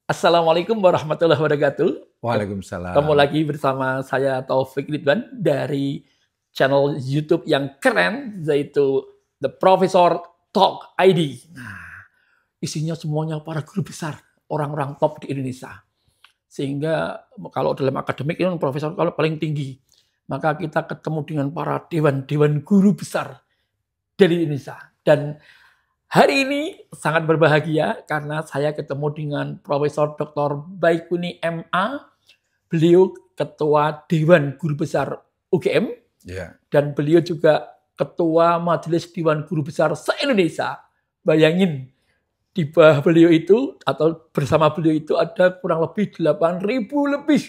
Assalamualaikum warahmatullahi wabarakatuh. Waalaikumsalam. Ketemu lagi bersama saya Taufik Ridwan dari channel YouTube yang keren, yaitu The Professor Talk ID. Nah, isinya semuanya para guru besar, orang-orang top di Indonesia. Sehingga kalau dalam akademik ini profesor kalau paling tinggi, maka kita ketemu dengan para dewan guru besar dari Indonesia. Dan hari ini sangat berbahagia karena saya ketemu dengan Profesor Dr. Baikuni MA. Beliau Ketua Dewan Guru Besar UGM. Dan beliau juga Ketua Majelis Dewan Guru Besar se-Indonesia. Bayangin, di bawah beliau itu atau bersama beliau itu ada kurang lebih 8.000 lebih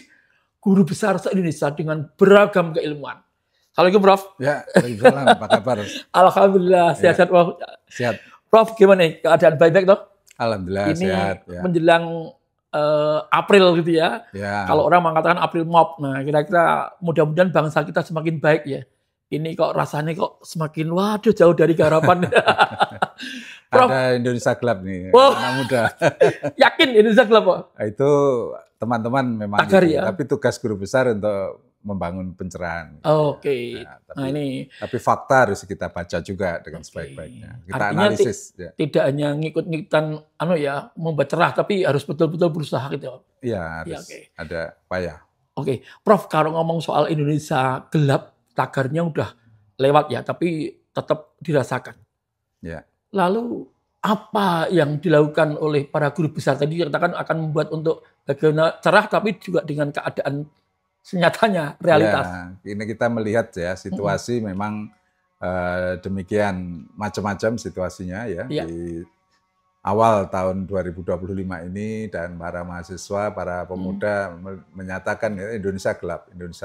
guru besar se-Indonesia dengan beragam keilmuan. Assalamualaikum, Prof. Ya, waalaikumsalam. Apa kabar? Alhamdulillah, sehat-sehat, Prof. Sehat. Prof, gimana nih? Keadaan baik-baik toh? Alhamdulillah ini sehat. Ya. Menjelang April gitu ya. Kalau orang mengatakan April Mop. Nah, kira-kira mudah-mudahan bangsa kita semakin baik ya. Ini kok rasanya kok semakin waduh jauh dari harapan. Prof, ada Indonesia Gelap nih, anak muda. Yakin Indonesia Gelap, Pak? Itu teman-teman memang Agar, gitu. ya? Tapi tugas guru besar untuk membangun pencerahan. Oke. Nah, tapi fakta harus kita baca juga dengan sebaik-baiknya. Kita artinya analisis. Tidak hanya ngikut-ngikutan membaca cerah, tapi harus betul-betul berusaha gitu. Iya, harus ada upaya. Oke, Prof, kalau ngomong soal Indonesia Gelap, tagarnya udah lewat ya, tapi tetap dirasakan. Ya. Lalu apa yang dilakukan oleh para guru besar tadi katakan akan membuat untuk bagaimana cerah, tapi juga dengan keadaan senyatanya realitas. Ya, ini kita melihat ya situasi memang demikian macam-macam situasinya ya di awal tahun 2025 ini, dan para mahasiswa, para pemuda menyatakan ya, Indonesia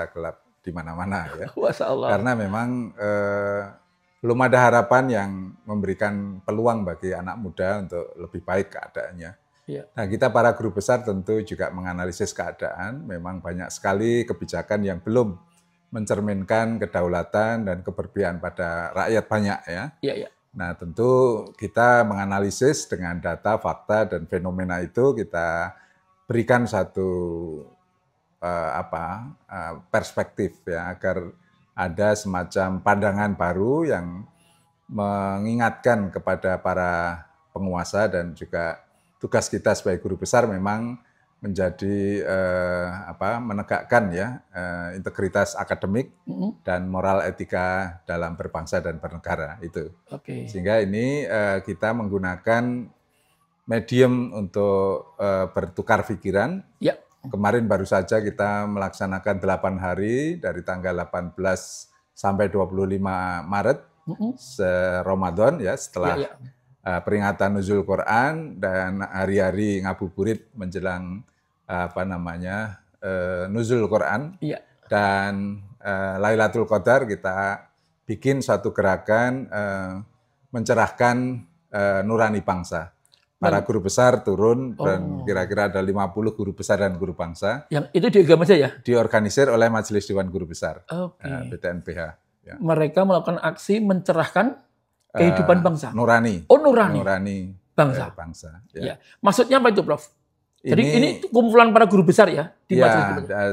gelap di mana-mana ya. Karena memang belum ada harapan yang memberikan peluang bagi anak muda untuk lebih baik keadaannya. Nah, kita para guru besar tentu juga menganalisis keadaan. Memang banyak sekali kebijakan yang belum mencerminkan kedaulatan dan keberpihakan pada rakyat banyak ya. Nah, tentu kita menganalisis dengan data, fakta, dan fenomena itu kita berikan satu perspektif ya, agar ada semacam pandangan baru yang mengingatkan kepada para penguasa, dan juga tugas kita sebagai guru besar memang menjadi menegakkan ya integritas akademik dan moral etika dalam berbangsa dan bernegara itu. Sehingga ini kita menggunakan medium untuk bertukar pikiran. Kemarin baru saja kita melaksanakan 8 hari dari tanggal 18 sampai 25 Maret Ramadan ya, setelah peringatan Nuzul Quran dan hari-hari ngabuburit menjelang Nuzul Quran dan Lailatul Qadar. Kita bikin satu gerakan mencerahkan nurani bangsa. Para guru besar turun dan kira-kira ada 50 guru besar dan guru bangsa. Yang itu di agama saja? Diorganisir oleh Majelis Dewan Guru Besar, BTNPH. Ya. Mereka melakukan aksi mencerahkan kehidupan bangsa. Nurani. Nurani bangsa. Ya. Maksudnya apa itu, Prof? Jadi ini kumpulan para guru besar ya?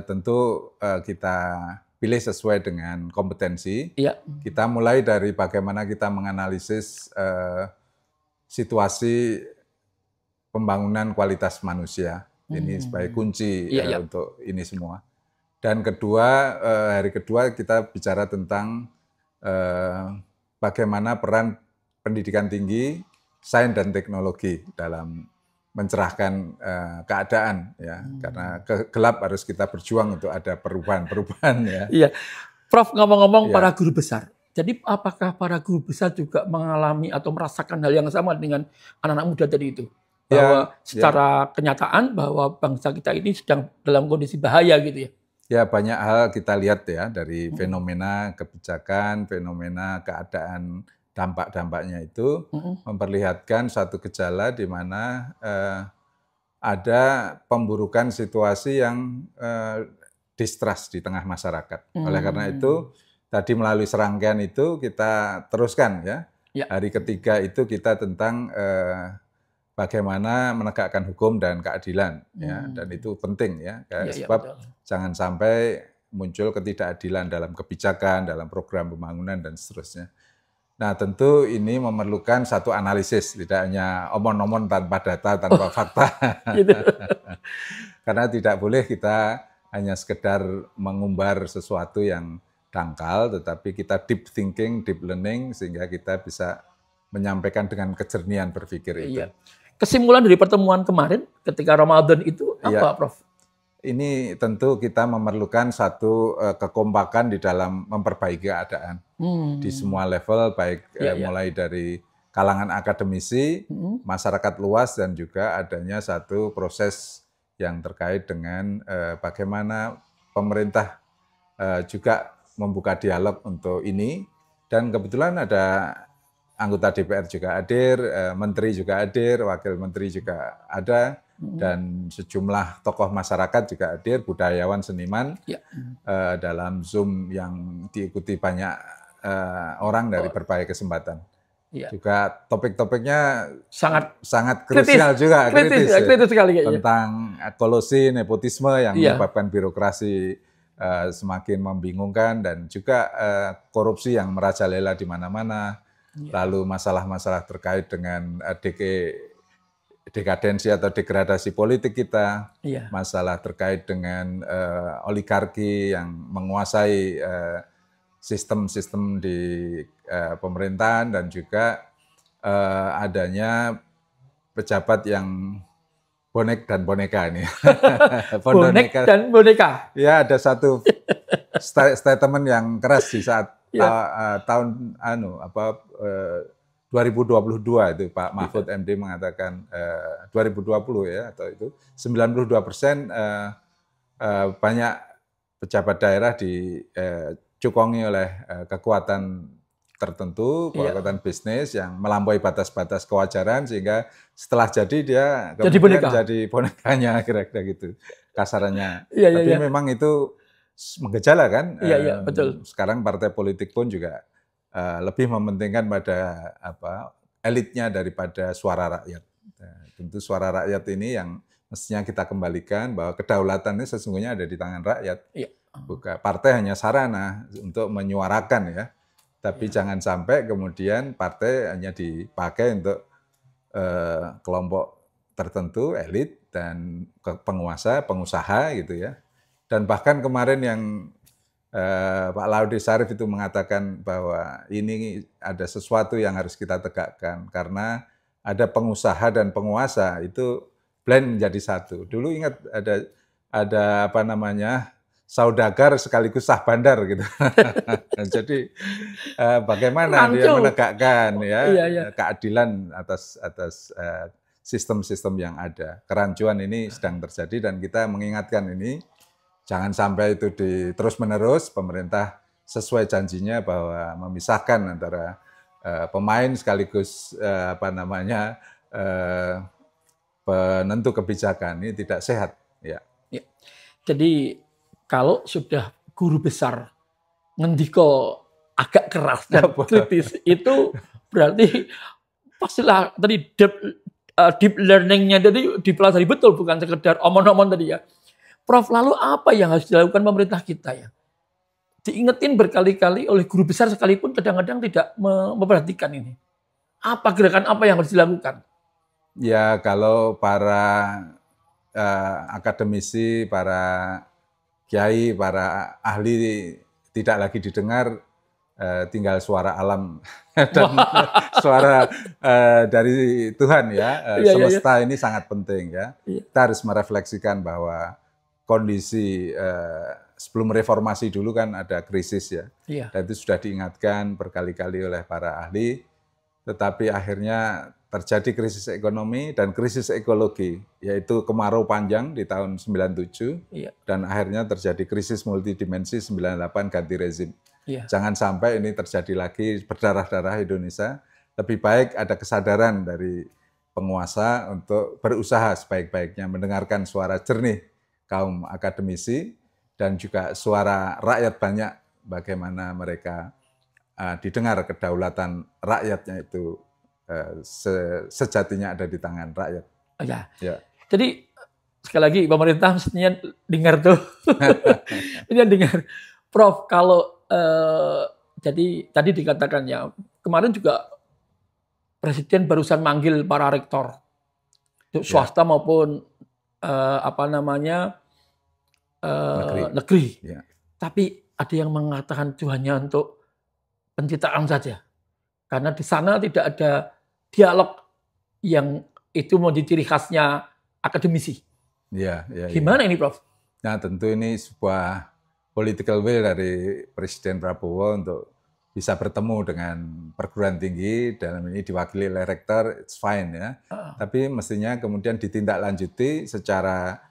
Tentu kita pilih sesuai dengan kompetensi. Kita mulai dari bagaimana kita menganalisis situasi pembangunan kualitas manusia. Ini sebagai kunci untuk ini semua. Dan kedua, hari kedua kita bicara tentang bagaimana peran pendidikan tinggi, sains dan teknologi dalam mencerahkan keadaan ya. Karena gelap harus kita berjuang untuk ada perubahan-perubahan ya. Iya. Prof, ngomong-ngomong para guru besar. Jadi apakah para guru besar juga mengalami atau merasakan hal yang sama dengan anak-anak muda tadi itu? Bahwa secara kenyataan bahwa bangsa kita ini sedang dalam kondisi bahaya gitu ya? Ya, banyak hal kita lihat ya dari fenomena kebijakan, fenomena keadaan, dampak-dampaknya itu memperlihatkan satu gejala di mana ada pemburukan situasi yang distrust di tengah masyarakat. Oleh karena itu, tadi melalui serangkaian itu kita teruskan ya, Ya. Hari ketiga itu kita tentang bagaimana menegakkan hukum dan keadilan, ya, dan itu penting ya, Ya, ya, sebab betul. jangan sampai muncul ketidakadilan dalam kebijakan, dalam program pembangunan dan seterusnya. Nah, tentu ini memerlukan satu analisis, tidak hanya omong-omong tanpa data, tanpa fakta. Gitu. Karena tidak boleh kita hanya sekedar mengumbar sesuatu yang dangkal, tetapi kita deep thinking, deep learning, sehingga kita bisa menyampaikan dengan kejernihan berpikir itu. Iya. Kesimpulan dari pertemuan kemarin ketika Ramadan itu Iya. apa, Prof? Ini tentu kita memerlukan satu kekompakan di dalam memperbaiki keadaan di semua level, baik Ya, ya. mulai dari kalangan akademisi, masyarakat luas, dan juga adanya satu proses yang terkait dengan bagaimana pemerintah juga membuka dialog untuk ini. Dan kebetulan ada anggota DPR juga hadir, menteri juga hadir, wakil menteri juga ada, dan sejumlah tokoh masyarakat juga hadir, budayawan, seniman, Ya. dalam Zoom yang diikuti banyak orang dari berbagai kesempatan. Ya. Juga topik-topiknya sangat krusial juga, kritis ya. Kritis sekali kayaknya. Tentang kolusi, nepotisme yang Iya. menyebabkan birokrasi semakin membingungkan, dan juga korupsi yang merajalela di mana-mana. Lalu masalah-masalah terkait dengan dekadensi atau degradasi politik kita, masalah terkait dengan oligarki yang menguasai sistem-sistem di pemerintahan, dan juga adanya pejabat yang bonek dan boneka ini. Bonek dan boneka. Ya, ada satu statement yang keras di saat tahun 2022 itu Pak Mahfud MD mengatakan 2020 ya, atau itu 92% banyak pejabat daerah dicukongi oleh kekuatan tertentu, kekuatan bisnis yang melampaui batas-batas kewajaran, sehingga setelah jadi dia kemudian jadi bonekanya, kira-kira gitu kasarannya. Tapi memang itu menggejala kan. Betul. Sekarang partai politik pun juga lebih mementingkan pada elitnya daripada suara rakyat. Tentu suara rakyat ini yang mestinya kita kembalikan, bahwa kedaulatan ini sesungguhnya ada di tangan rakyat. Bukan partai, hanya sarana untuk menyuarakan ya. Tapi jangan sampai kemudian partai hanya dipakai untuk kelompok tertentu, elit dan penguasa, pengusaha gitu ya. Dan bahkan kemarin yang Pak Laude Sarif itu mengatakan bahwa ini ada sesuatu yang harus kita tegakkan, karena ada pengusaha dan penguasa itu blend menjadi satu. Dulu ingat ada apa namanya, saudagar sekaligus sah bandar gitu. Jadi bagaimana dia menegakkan ya keadilan atas sistem-sistem yang ada. Kerancuan ini sedang terjadi, dan kita mengingatkan ini. Jangan sampai itu terus-menerus pemerintah sesuai janjinya bahwa memisahkan antara pemain sekaligus penentu kebijakan, ini tidak sehat. Ya. Jadi kalau sudah guru besar ngendiko agak keras dan kritis, itu berarti pastilah tadi deep learning-nya jadi dipelajari betul, bukan sekedar omong-omong tadi ya. Prof, lalu apa yang harus dilakukan pemerintah kita ya? Diingetin berkali-kali oleh guru besar sekalipun kadang-kadang tidak memperhatikan ini. Apa gerakan apa yang harus dilakukan? Ya, kalau para akademisi, para kiai, para ahli tidak lagi didengar, tinggal suara alam dan suara dari Tuhan ya. Semesta ini sangat penting ya. Kita harus merefleksikan bahwa kondisi sebelum reformasi dulu kan ada krisis ya. Dan itu sudah diingatkan berkali-kali oleh para ahli, tetapi akhirnya terjadi krisis ekonomi dan krisis ekologi, yaitu kemarau panjang di tahun 97, dan akhirnya terjadi krisis multidimensi 98 ganti rezim. Jangan sampai ini terjadi lagi, berdarah-darah Indonesia. Lebih baik ada kesadaran dari penguasa untuk berusaha sebaik-baiknya mendengarkan suara jernih kaum akademisi dan juga suara rakyat banyak, bagaimana mereka didengar kedaulatan rakyatnya itu sejatinya ada di tangan rakyat. Oh, ya. Ya. Jadi sekali lagi pemerintah mestinya dengar tuh. Mestinya dengar. Prof, kalau jadi tadi dikatakan ya, kemarin juga Presiden barusan manggil para rektor swasta maupun negeri. Ya. Tapi ada yang mengatakan itu hanya untuk pencitraan saja. Karena di sana tidak ada dialog yang itu menjadi ciri khasnya akademisi. Ya. Gimana ini, Prof? Nah, tentu ini sebuah political will dari Presiden Prabowo untuk bisa bertemu dengan perguruan tinggi, dalam ini diwakili oleh rektor, it's fine ya. Tapi mestinya kemudian ditindaklanjuti secara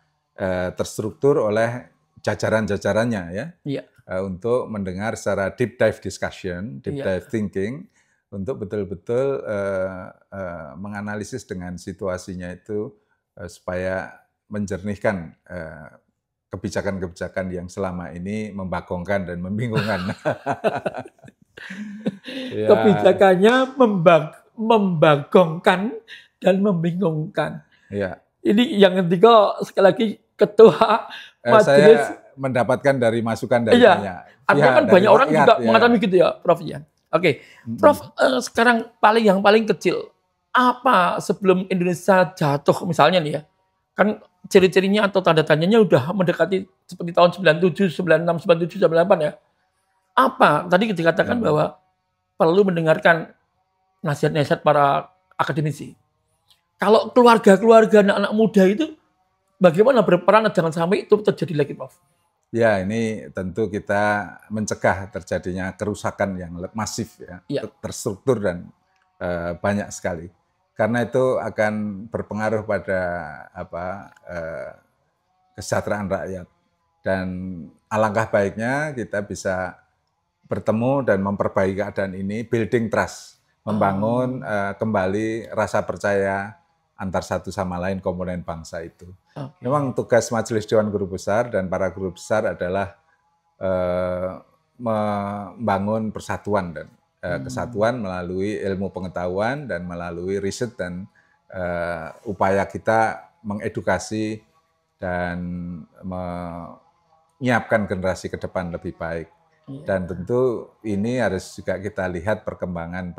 terstruktur oleh jajaran-jajarannya ya. Iya. Untuk mendengar secara deep dive discussion, deep dive thinking, untuk betul-betul menganalisis dengan situasinya itu supaya menjernihkan kebijakan-kebijakan yang selama ini membagongkan dan membingungkan. Ya. Kebijakannya membagongkan dan membingungkan. Ya. Ini yang ketiga sekali lagi ketua majelis. Saya mendapatkan dari masukan dari banyak. Artinya kan banyak orang juga mengatakan begitu ya, Prof. Ya. Oke, Prof. Sekarang yang paling kecil apa sebelum Indonesia jatuh misalnya nih ya? Kan ciri-cirinya atau tanda tanyanya udah mendekati seperti tahun 97, 96, 97, 98 ya. Apa? Tadi dikatakan bahwa perlu mendengarkan nasihat-nasihat para akademisi. Kalau keluarga-keluarga anak-anak muda itu bagaimana berperan jangan sampai itu terjadi lagi, Prof? Ya, ini tentu kita mencegah terjadinya kerusakan yang masif ya. Terstruktur dan banyak sekali. Karena itu akan berpengaruh pada kesejahteraan rakyat. Dan alangkah baiknya kita bisa bertemu dan memperbaiki keadaan ini, building trust, membangun kembali rasa percaya antar satu sama lain komponen bangsa itu. Memang tugas Majelis Dewan Guru Besar dan para guru besar adalah membangun persatuan dan kesatuan melalui ilmu pengetahuan dan melalui riset dan upaya kita mengedukasi dan menyiapkan generasi ke depan lebih baik. Dan tentu ini harus juga kita lihat perkembangan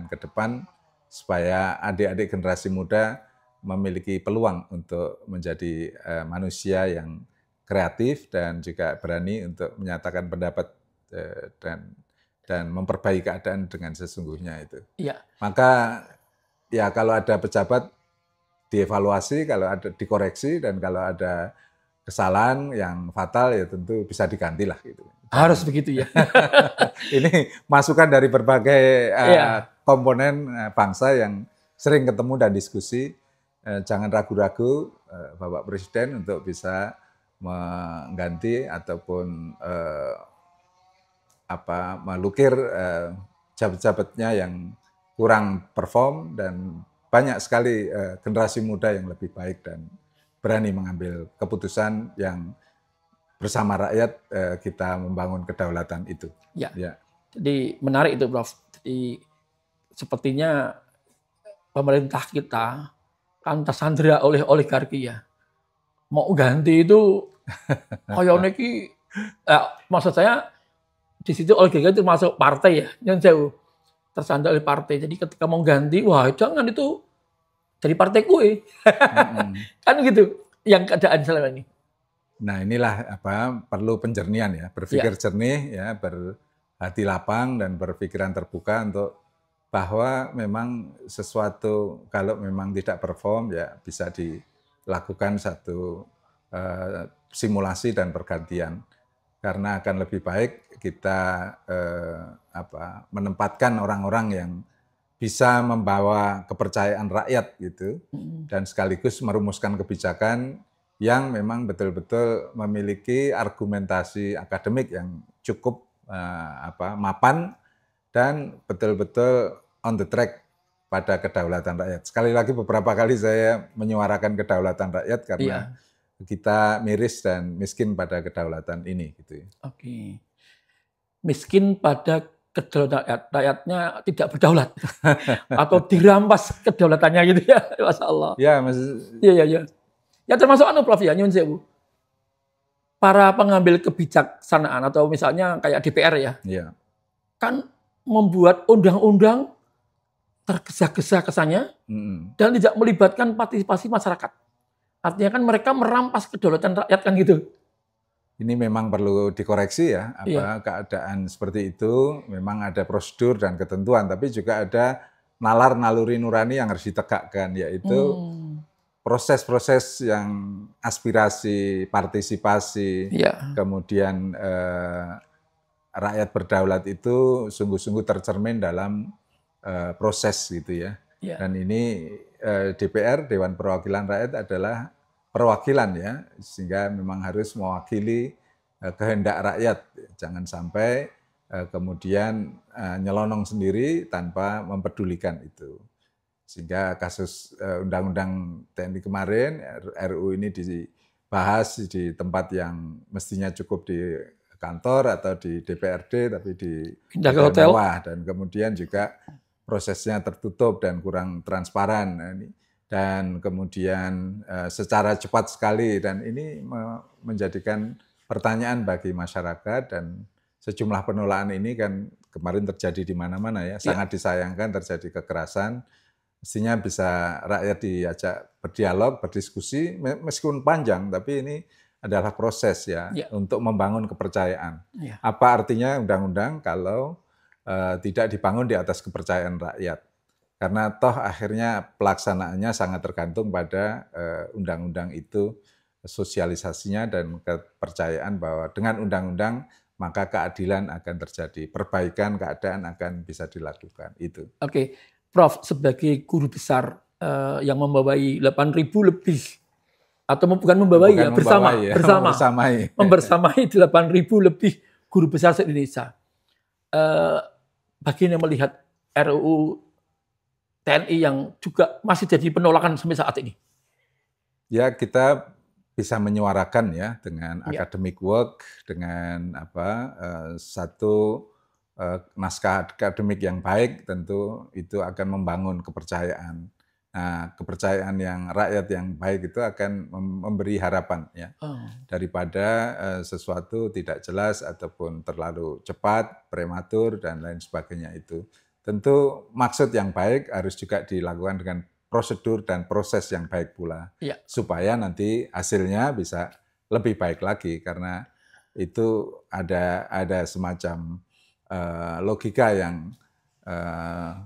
ke depan supaya adik-adik generasi muda memiliki peluang untuk menjadi manusia yang kreatif dan juga berani untuk menyatakan pendapat dan memperbaiki keadaan dengan sesungguhnya itu. Iya. Maka ya kalau ada pejabat dievaluasi, kalau ada dikoreksi, dan kalau ada kesalahan yang fatal ya tentu bisa digantilah gitu. Harus begitu ya. Ini masukan dari berbagai komponen bangsa yang sering ketemu dan diskusi. Jangan ragu-ragu Bapak Presiden untuk bisa mengganti ataupun melukir jabat-jabatnya yang kurang perform, dan banyak sekali generasi muda yang lebih baik dan berani mengambil keputusan yang bersama rakyat kita membangun kedaulatan itu. Ya. Jadi menarik itu, Prof. Jadi sepertinya pemerintah kita kan tersandera oleh oligarki ya. Mau ganti itu koyone iki maksud saya di situ oligarki itu masuk partai ya, yang jauh tersandera oleh partai. Jadi ketika mau ganti, wah jangan itu dari partai gue. Kan gitu yang keadaan selama ini. Nah, inilah perlu penjernihan ya, berpikir jernih ya, berhati lapang dan berpikiran terbuka untuk bahwa memang sesuatu kalau memang tidak perform ya bisa dilakukan satu simulasi dan pergantian. Karena akan lebih baik kita menempatkan orang-orang yang bisa membawa kepercayaan rakyat gitu, dan sekaligus merumuskan kebijakan yang memang betul-betul memiliki argumentasi akademik yang cukup mapan dan betul-betul on the track pada kedaulatan rakyat. Sekali lagi beberapa kali saya menyuarakan kedaulatan rakyat karena kita miris dan miskin pada kedaulatan ini gitu ya. Oke. Miskin pada kedaulatan rakyatnya tidak berdaulat atau dirampas kedaulatannya gitu ya, Masya Allah. Ya, Iya. Ya termasuk Prof ya, nyun sewu. Para pengambil kebijaksanaan atau misalnya kayak DPR ya, kan membuat undang-undang tergesa-gesa kesannya dan tidak melibatkan partisipasi masyarakat. Artinya kan mereka merampas kedaulatan rakyat kan gitu. Ini memang perlu dikoreksi ya, keadaan seperti itu memang ada prosedur dan ketentuan, tapi juga ada nalar naluri nurani yang harus ditegakkan, yaitu proses-proses yang aspirasi, partisipasi, kemudian rakyat berdaulat itu sungguh-sungguh tercermin dalam proses gitu ya. Dan ini DPR, Dewan Perwakilan Rakyat adalah perwakilan ya, sehingga memang harus mewakili kehendak rakyat. Jangan sampai kemudian nyelonong sendiri tanpa mempedulikan itu. Sehingga kasus Undang-Undang TNI kemarin, RUU ini dibahas di tempat yang mestinya cukup di kantor atau di DPRD, tapi di hotel mewah, dan kemudian juga prosesnya tertutup dan kurang transparan. Dan kemudian secara cepat sekali, dan ini menjadikan pertanyaan bagi masyarakat, dan sejumlah penolakan ini kan kemarin terjadi di mana-mana ya, sangat disayangkan terjadi kekerasan. Mestinya bisa rakyat diajak berdialog, berdiskusi, meskipun panjang, tapi ini adalah proses ya untuk membangun kepercayaan. Apa artinya undang-undang kalau tidak dibangun di atas kepercayaan rakyat? Karena toh akhirnya pelaksanaannya sangat tergantung pada undang-undang itu, sosialisasinya dan kepercayaan bahwa dengan undang-undang maka keadilan akan terjadi, perbaikan keadaan akan bisa dilakukan. Itu. Oke, Prof, sebagai guru besar yang membawai 8.000 lebih, atau bukan membawai ya, membersamai 8.000 lebih guru besar se-Indonesia. Bagaimana melihat RUU TNI yang juga masih jadi penolakan sampai saat ini? Ya, kita bisa menyuarakan ya dengan academic work, dengan satu naskah akademik yang baik, tentu itu akan membangun kepercayaan. Nah, kepercayaan yang rakyat yang baik itu akan memberi harapan ya, daripada sesuatu tidak jelas ataupun terlalu cepat, prematur dan lain sebagainya itu. Tentu maksud yang baik harus juga dilakukan dengan prosedur dan proses yang baik pula, supaya nanti hasilnya bisa lebih baik lagi, karena itu ada semacam logika yang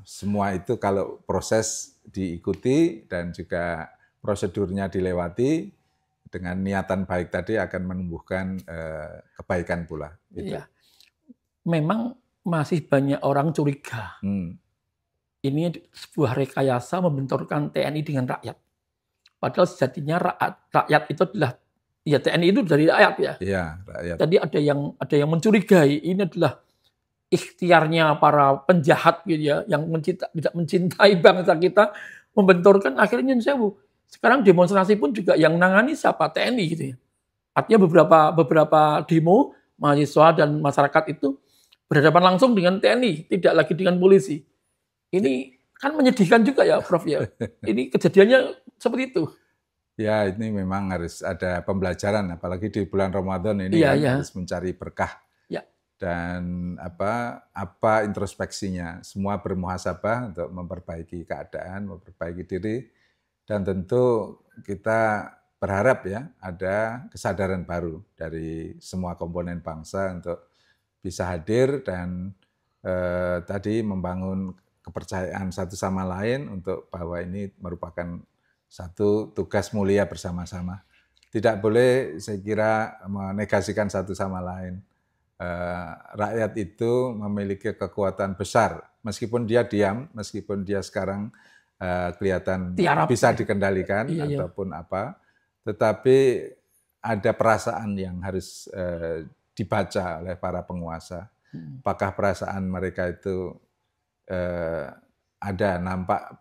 semua itu kalau proses diikuti dan juga prosedurnya dilewati dengan niatan baik tadi akan menumbuhkan kebaikan pula. Gitu. Memang masih banyak orang curiga. Ini sebuah rekayasa membenturkan TNI dengan rakyat. Padahal sejatinya rakyat itu adalah, ya TNI itu dari rakyat ya. Iya, rakyat. Jadi ada yang mencurigai ini adalah ikhtiarnya para penjahat gitu ya, yang tidak mencintai bangsa kita, membenturkan akhirnya sewu. Sekarang demonstrasi pun juga yang nangani siapa? TNI gitu ya. Artinya beberapa demo mahasiswa dan masyarakat itu berhadapan langsung dengan TNI, tidak lagi dengan polisi. Ini kan menyedihkan juga ya, Prof ya. Ini kejadiannya seperti itu. Ya, ini memang harus ada pembelajaran, apalagi di bulan Ramadan ini harus mencari berkah. Dan apa introspeksinya. Semua bermuhasabah untuk memperbaiki keadaan, memperbaiki diri, dan tentu kita berharap ya ada kesadaran baru dari semua komponen bangsa untuk bisa hadir dan tadi membangun kepercayaan satu sama lain untuk bahwa ini merupakan satu tugas mulia bersama-sama. Tidak boleh saya kira menegasikan satu sama lain. Rakyat itu memiliki kekuatan besar, meskipun dia diam, meskipun dia sekarang kelihatan bisa dikendalikan ataupun apa, tetapi ada perasaan yang harus dibaca oleh para penguasa. Apakah perasaan mereka itu ada nampak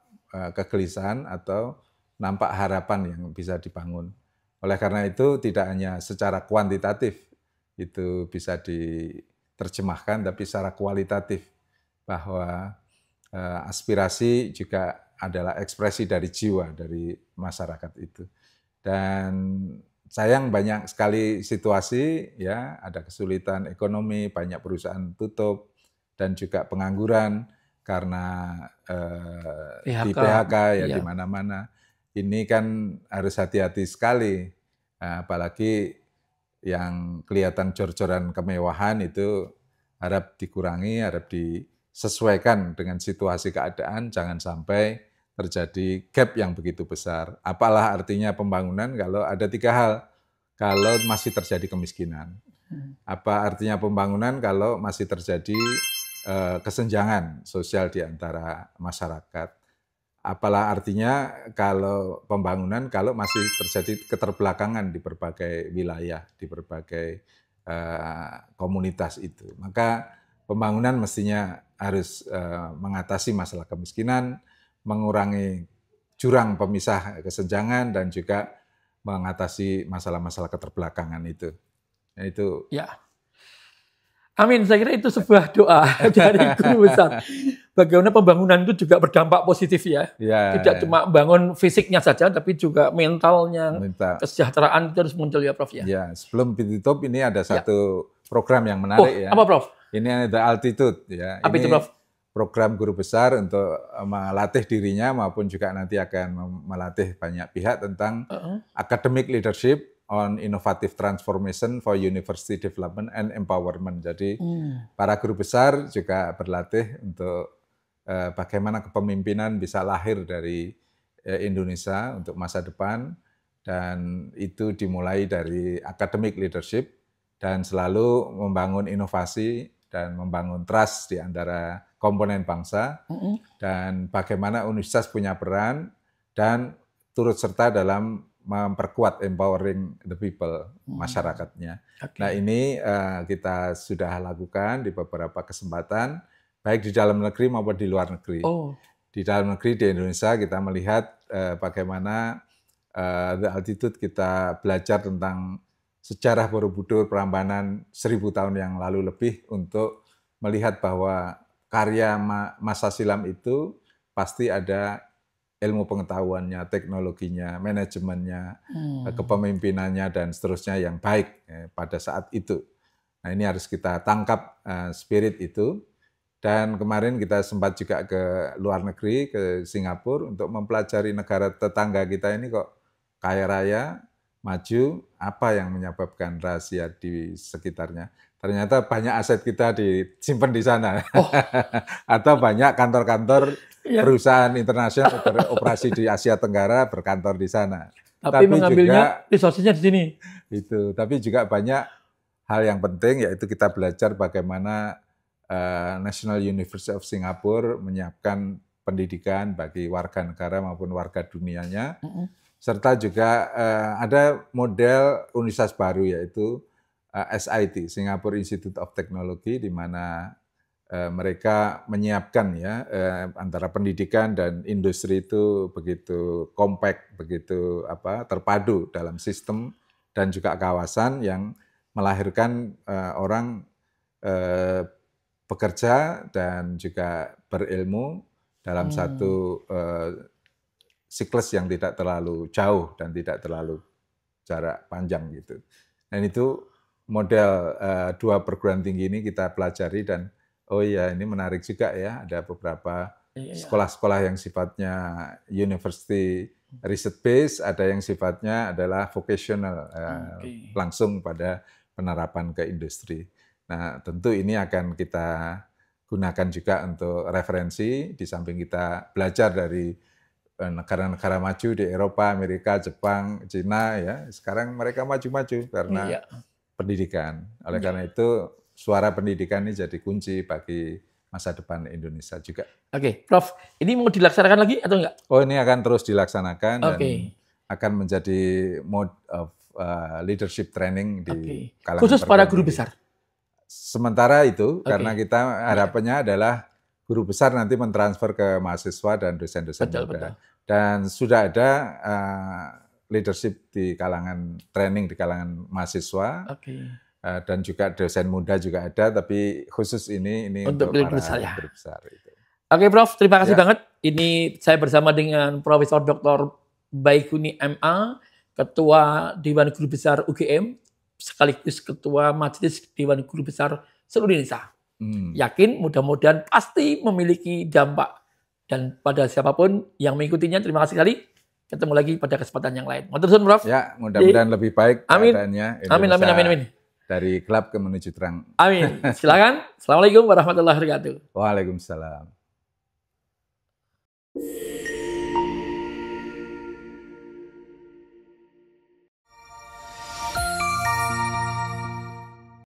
kegelisahan atau nampak harapan yang bisa dibangun. Oleh karena itu tidak hanya secara kuantitatif itu bisa diterjemahkan, tapi secara kualitatif bahwa aspirasi juga adalah ekspresi dari jiwa dari masyarakat itu. Dan sayang banyak sekali situasi ya, ada kesulitan ekonomi, banyak perusahaan tutup dan juga pengangguran karena di PHK. PHK ya Iya. di mana-mana. Ini kan harus hati-hati sekali, apalagi yang kelihatan jor-joran kemewahan itu harap dikurangi, harap disesuaikan dengan situasi keadaan, jangan sampai terjadi gap yang begitu besar. Apalah artinya pembangunan kalau ada 3 hal, kalau masih terjadi kemiskinan. Apa artinya pembangunan kalau masih terjadi kesenjangan sosial di antara masyarakat. Apalah artinya kalau pembangunan kalau masih terjadi keterbelakangan di berbagai wilayah, di berbagai komunitas itu. Maka pembangunan mestinya harus mengatasi masalah kemiskinan, mengurangi jurang pemisah kesenjangan, dan juga mengatasi masalah-masalah keterbelakangan itu. Nah, itu Ya. Amin, saya kira itu sebuah doa dari guru besar. Bagaimana pembangunan itu juga berdampak positif ya. ya Tidak cuma bangun fisiknya saja, tapi juga mentalnya, minta. kesejahteraan itu harus muncul ya Prof ya. Ya, sebelum ditutup ini ada Ya. satu program yang Oh, menarik ya. apa Prof? Ini ada Altitude ya. Apa itu Ini Prof? program guru besar untuk melatih dirinya maupun juga nanti akan melatih banyak pihak tentang academic leadership on innovative transformation for university development and empowerment. Jadi para guru besar juga berlatih untuk bagaimana kepemimpinan bisa lahir dari Indonesia untuk masa depan, dan itu dimulai dari academic leadership dan selalu membangun inovasi dan membangun trust di antara komponen bangsa, dan bagaimana universitas punya peran dan turut serta dalam memperkuat empowering the people, masyarakatnya. Okay. Nah ini kita sudah lakukan di beberapa kesempatan, baik di dalam negeri maupun di luar negeri. Di dalam negeri di Indonesia kita melihat bagaimana The Altitude kita belajar tentang sejarah Borobudur Prambanan 1000 tahun yang lalu lebih, untuk melihat bahwa karya masa silam itu pasti ada ilmu pengetahuannya, teknologinya, manajemennya, kepemimpinannya, dan seterusnya yang baik pada saat itu. Nah ini harus kita tangkap spirit itu. Dan kemarin kita sempat juga ke luar negeri, ke Singapura, untuk mempelajari negara tetangga kita ini kok kaya raya, maju, apa yang menyebabkan rahasia di sekitarnya. Ternyata banyak aset kita disimpan di sana. Atau banyak kantor-kantor perusahaan internasional beroperasi di Asia Tenggara berkantor di sana. Tapi mengambilnya resource-nya di sini. Itu. Tapi juga banyak hal yang penting, yaitu kita belajar bagaimana National University of Singapore menyiapkan pendidikan bagi warga negara maupun warga dunianya. Serta juga ada model universitas baru, yaitu SIT, Singapore Institute of Technology, di mana mereka menyiapkan ya antara pendidikan dan industri itu begitu kompak, begitu terpadu dalam sistem dan juga kawasan yang melahirkan orang bekerja dan juga berilmu dalam satu siklus yang tidak terlalu jauh dan tidak terlalu jarak panjang gitu. Dan itu model 2 perguruan tinggi ini kita pelajari, dan oh iya ini menarik juga ya, ada beberapa sekolah-sekolah yang sifatnya university research base, ada yang sifatnya adalah vocational, langsung pada penerapan ke industri. Nah tentu ini akan kita gunakan juga untuk referensi, di samping kita belajar dari negara-negara maju di Eropa, Amerika, Jepang, Cina ya. Sekarang mereka maju-maju karena pendidikan. Oleh karena itu suara pendidikan ini jadi kunci bagi masa depan Indonesia juga. Oke, Prof, ini mau dilaksanakan lagi atau enggak? Oh, ini akan terus dilaksanakan dan akan menjadi mode of leadership training di kalangan khusus para guru besar. Sementara itu karena kita harapannya adalah guru besar nanti mentransfer ke mahasiswa dan dosen-dosen muda. Dan sudah ada leadership di kalangan training di kalangan mahasiswa. dan juga dosen muda juga ada, tapi khusus ini Untuk untuk guru para besar ya. guru besar itu. Oke Prof, terima kasih Ya. banget. Ini saya bersama dengan Profesor Dr. Baikuni MA, Ketua Dewan Guru Besar UGM, sekaligus Ketua Majelis Dewan Guru Besar seluruh Indonesia. Yakin mudah-mudahan pasti memiliki dampak. Dan pada siapapun yang mengikutinya, terima kasih sekali. Ketemu lagi pada kesempatan yang lain. Matur suwun, Prof. Ya, mudah-mudahan lebih baik Amin. keadaannya Amin, amin, amin, amin. dari gelap ke menuju terang. Amin. Silakan. Assalamualaikum warahmatullahi wabarakatuh. Waalaikumsalam.